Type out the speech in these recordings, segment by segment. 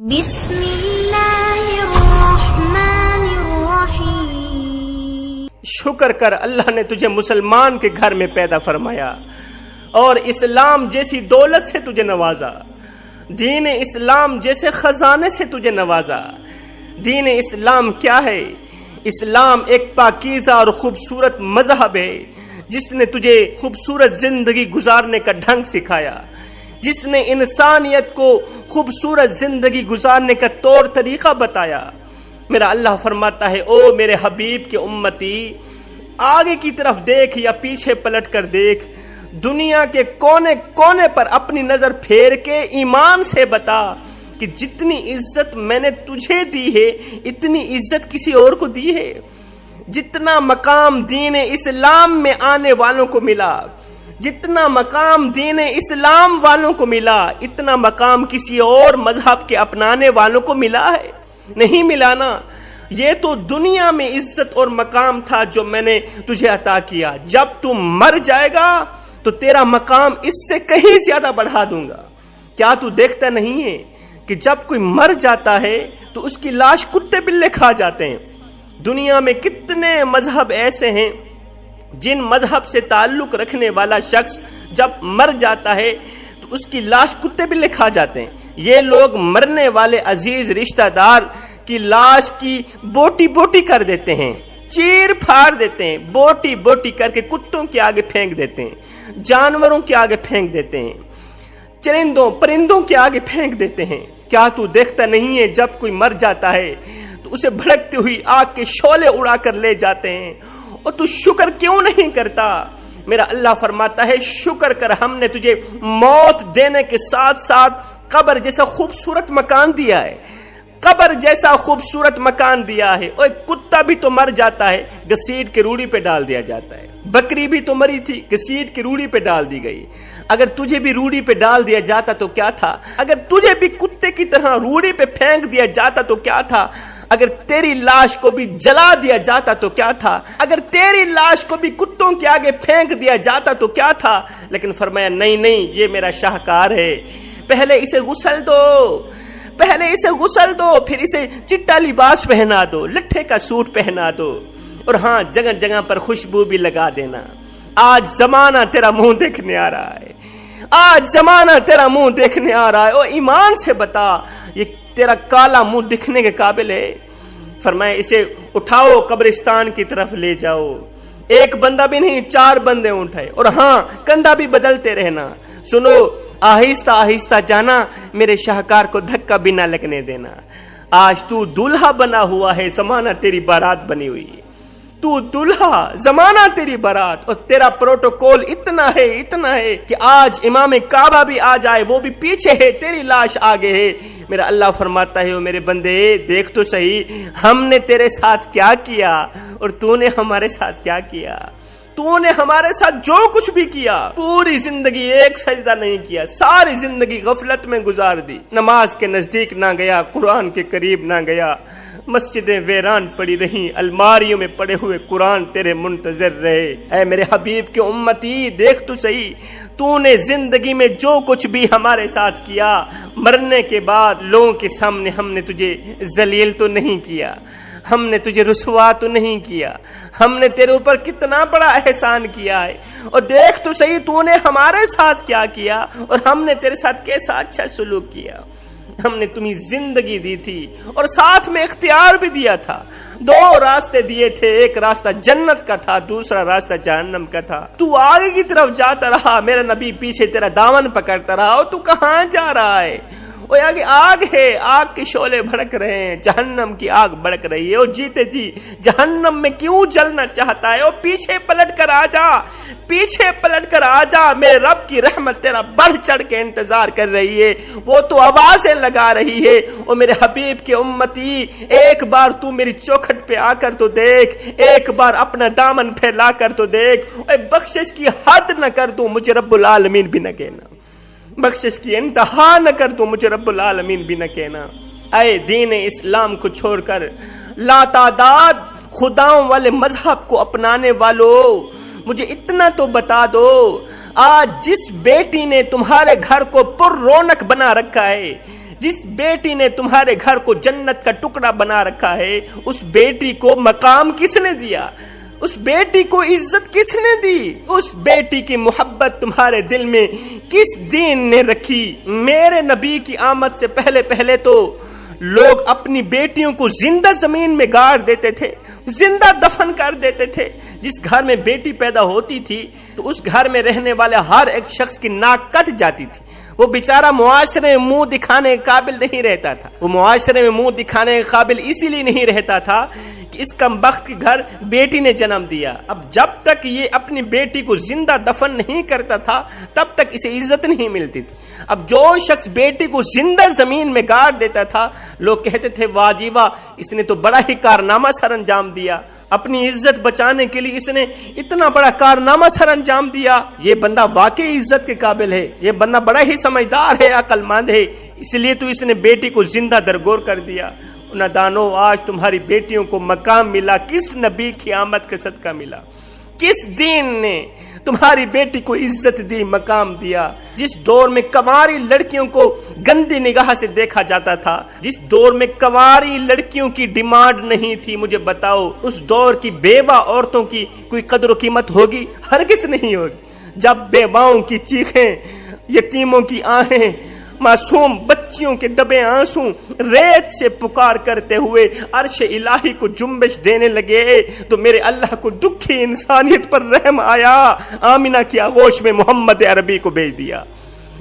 بسم اللہ الرحمن الرحیم۔ شکر کر اللہ نے تجھے مسلمان کے گھر میں پیدا فرمایا اور اسلام جیسی دولت سے تجھے نوازا، دین اسلام جیسے خزانے سے تجھے نوازا۔ دین اسلام کیا ہے؟ اسلام ایک پاکیزہ اور خوبصورت مذہب ہے جس نے تجھے خوبصورت زندگی گزارنے کا ڈھنگ سکھایا، جس نے انسانیت کو خوبصورت زندگی گزارنے کا طور طریقہ بتایا۔ میرا اللہ فرماتا ہے، او میرے حبیب کے امتی، آگے کی طرف دیکھ یا پیچھے پلٹ کر دیکھ، دنیا کے کونے کونے پر اپنی نظر پھیر کے ایمان سے بتا کہ جتنی عزت میں نے تجھے دی ہے اتنی عزت کسی اور کو دی ہے؟ جتنا مقام دین اسلام میں آنے والوں کو ملا، جتنا مقام دین اسلام والوں کو ملا، اتنا مقام کسی اور مذہب کے اپنانے والوں کو ملا ہے؟ نہیں ملا نا۔ یہ تو دنیا میں عزت اور مقام تھا جو میں نے تجھے عطا کیا۔ جب تم مر جائے گا تو تیرا مقام اس سے کہیں زیادہ بڑھا دوں گا۔ کیا تو دیکھتا نہیں ہے کہ جب کوئی مر جاتا ہے تو اس کی لاش کتے بلے کھا جاتے ہیں؟ دنیا میں کتنے مذہب ایسے ہیں جن مذہب سے تعلق رکھنے والا شخص جب مر جاتا ہے تو اس کی لاش کتے بلے کھا جاتے ہیں۔ یہ لوگ مرنے والے عزیز رشتہ دار کی لاش کی بوٹی بوٹی کر دیتے ہیں، چیر پھاڑ دیتے ہیں، بوٹی بوٹی کر کے کتوں کے آگے پھینک دیتے ہیں، جانوروں کے آگے پھینک دیتے ہیں، چرندوں پرندوں کے آگے پھینک دیتے ہیں۔ کیا تو دیکھتا نہیں ہے جب کوئی مر جاتا ہے تو اسے بھڑکتی ہوئی آگ کے شعلے اڑا کر لے جاتے ہیں، اور تو شکر کیوں نہیں کرتا؟ میرا اللہ فرماتا ہے، شکر کر، ہم نے تجھے موت دینے کے ساتھ ساتھ قبر جیسا خوبصورت مکان دیا ہے، قبر جیسا خوبصورت مکان دیا ہے۔ اور کتا بھی تو مر جاتا ہے، گھسیٹ کے روڑی پہ ڈال دیا جاتا ہے۔ بکری بھی تو مری تھی، گھسیٹ کی روڑی پہ ڈال دی گئی۔ اگر تجھے بھی روڑی پہ ڈال دیا جاتا تو کیا تھا؟ اگر تجھے بھی کتے کی طرح روڑی پہ پھینک دیا جاتا تو کیا تھا؟ اگر تیری لاش کو بھی جلا دیا جاتا تو کیا تھا؟ اگر تیری لاش کو بھی کتوں کے آگے پھینک دیا جاتا تو کیا تھا؟ لیکن فرمایا نہیں نہیں، یہ میرا شاہکار ہے، پہلے اسے غسل دو، پہلے اسے غسل دو، پھر اسے چٹا لباس پہنا دو، لٹھے کا سوٹ پہنا دو، اور ہاں جگہ جگہ پر خوشبو بھی لگا دینا۔ آج زمانہ تیرا منہ دیکھنے آ رہا ہے، آج زمانہ تیرا منہ دیکھنے آ رہا ہے، اور ایمان سے بتا یہ تیرا کالا منہ دکھنے کے قابل ہے؟ فرمایا اسے اٹھاؤ، قبرستان کی طرف لے جاؤ۔ ایک بندہ بھی نہیں، 4 بندے اٹھائے، اور ہاں کندھا بھی بدلتے رہنا۔ سنو، آہستہ آہستہ جانا، میرے شاہکار کو دھکا بھی نہ لگنے دینا۔ آج تو دلہا بنا ہوا ہے، زمانہ تیری بارات بنی ہوئی ہے۔ تو دلہا، زمانہ تیری بارات، اور تیرا پروٹوکول اتنا ہے کہ آج امام کعبہ بھی آ جائے وہ بھی پیچھے ہے، تیری لاش آگے ہے۔ میرا اللہ فرماتا ہے، او میرے بندے دیکھ تو صحیح، ہم نے تیرے ساتھ کیا کیا اور تو نے ہمارے ساتھ کیا کیا۔ تو نے ہمارے ساتھ جو کچھ بھی کیا، پوری زندگی ایک سجدہ نہیں کیا، ساری زندگی غفلت میں گزار دی، نماز کے نزدیک نہ گیا، قرآن کے قریب نہ گیا، مسجدیں ویران پڑی رہیں، الماریوں میں پڑے ہوئے قرآن تیرے منتظر رہے۔ اے میرے حبیب کے امتی، دیکھ تو صحیح، تو نے زندگی میں جو کچھ بھی ہمارے ساتھ کیا، مرنے کے بعد لوگوں کے سامنے ہم نے تجھے ذلیل تو نہیں کیا، ہم نے تجھے رسوا تو نہیں کیا، ہم نے تیرے اوپر کتنا بڑا احسان کیا ہے، اور دیکھ تو صحیح تو نے ہمارے ساتھ کیا کیا، اور ہم نے تیرے ساتھ کیسا اچھا سلوک کیا۔ ہم نے تمہیں زندگی دی تھی اور ساتھ میں اختیار بھی دیا تھا، 2 راستے دیے تھے، ایک راستہ جنت کا تھا، دوسرا راستہ جہنم کا تھا۔ تو آگے کی طرف جاتا رہا، میرا نبی پیچھے تیرا دامن پکڑتا رہا، اور تو کہاں جا رہا ہے؟ وہ آگے آگ ہے، آگ کے شعلے بھڑک رہے ہیں، جہنم کی آگ بھڑک رہی ہے، اور جیتے جی جہنم میں کیوں جلنا چاہتا ہے؟ اور پیچھے پلٹ کر آ جا، پیچھے پلٹ کر آ جا، میرے رب کی رحمت تیرا بڑھ چڑھ کے انتظار کر رہی ہے، وہ تو آوازیں لگا رہی ہے۔ اور میرے حبیب کے امتی، ایک بار تو میری چوکھٹ پہ آ کر تو دیکھ، ایک بار اپنا دامن پھیلا کر تو دیکھ، اور بخشش کی حد نہ کر دوں، مجھے رب العالمین بھی نہ کہنا، بخشش کی انتہا نہ کر تو مجھے رب العالمین بھی نہ کہنا۔ اے دین اسلام کو چھوڑ کر لا تعداد خداؤں والے مذہب کو اپنانے والو، مجھے اتنا تو بتا دو، آج جس بیٹی نے تمہارے گھر کو پر رونق بنا رکھا ہے، جس بیٹی نے تمہارے گھر کو جنت کا ٹکڑا بنا رکھا ہے، اس بیٹی کو مقام کس نے دیا؟ اس بیٹی کو عزت کس نے دی؟ اس بیٹی کی محبت تمہارے دل میں کس دین نے رکھی؟ میرے نبی کی آمد سے پہلے تو لوگ اپنی بیٹیوں کو زندہ زمین میں گاڑ دیتے تھے، زندہ دفن کر دیتے تھے۔ جس گھر میں بیٹی پیدا ہوتی تھی تو اس گھر میں رہنے والے ہر ایک شخص کی ناک کٹ جاتی تھی۔ وہ بیچارہ معاشرے میں منہ دکھانے کے قابل نہیں رہتا تھا۔ وہ معاشرے میں منہ دکھانے کے قابل اسی لیے نہیں رہتا تھا کہ اس کم بخت کے گھر بیٹی نے جنم دیا۔ اب جب تک یہ اپنی بیٹی کو زندہ دفن نہیں کرتا تھا تب تک اسے عزت نہیں ملتی تھی۔ اب جو شخص بیٹی کو زندہ زمین میں گاڑ دیتا تھا، لوگ کہتے تھے واہ جی واہ، اس نے تو بڑا ہی کارنامہ سر انجام دیا، اپنی عزت بچانے کے لیے اس نے اتنا بڑا کارنامہ سر انجام دیا، یہ بندہ واقعی عزت کے قابل ہے، یہ بندہ بڑا ہی سمجھدار ہے، عقل مند ہے، اس لیے تو اس نے بیٹی کو زندہ درگور کر دیا۔ نادانو، آج تمہاری بیٹیوں کو مقام ملا کس نبی کی آمد کے صدقہ ملا؟ کس دین نے تمہاری بیٹی کو عزت دی، مقام دیا؟ جس دور میں کنواری لڑکیوں کو گندی نگاہ سے دیکھا جاتا تھا، جس دور میں کنواری لڑکیوں کی ڈیمانڈ نہیں تھی، مجھے بتاؤ اس دور کی بیوہ عورتوں کی کوئی قدر و قیمت ہوگی؟ ہرگز نہیں ہوگی۔ جب بیواؤں کی چیخیں، یتیموں کی آہیں، معصوم بچیوں کے دبے آنسو ریت سے پکار کرتے ہوئے عرش الہی کو جنبش دینے لگے تو میرے اللہ کو دکھی انسانیت پر رحم آیا، آمینہ کی آغوش میں محمد عربی کو بھیج دیا۔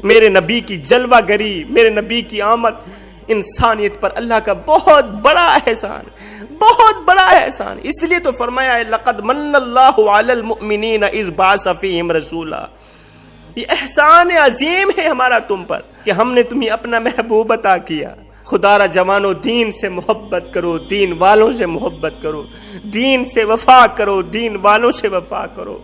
میرے نبی کی جلوہ گری، میرے نبی کی آمد انسانیت پر اللہ کا بہت بڑا احسان، بہت بڑا احسان۔ اس لیے تو فرمایا ہے لقد من اللہ علی المؤمنین اذ بعث فیہم رسولا۔ یہ احسان عظیم ہے ہمارا تم پر کہ ہم نے تمہیں اپنا محبوب عطا کیا۔ خدا را جوانو، دین سے محبت کرو، دین والوں سے محبت کرو، دین سے وفا کرو، دین والوں سے وفا کرو۔